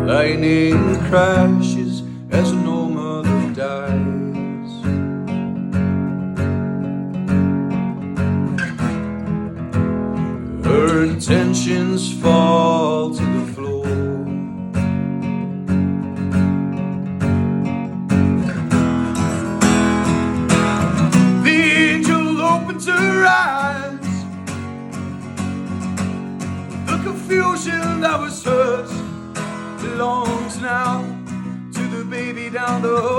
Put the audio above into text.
Lightning crashes as no mother dies. Her intentions fall to the floor. The angel opens her eyes. The confusion that was hers belongs now to the baby down the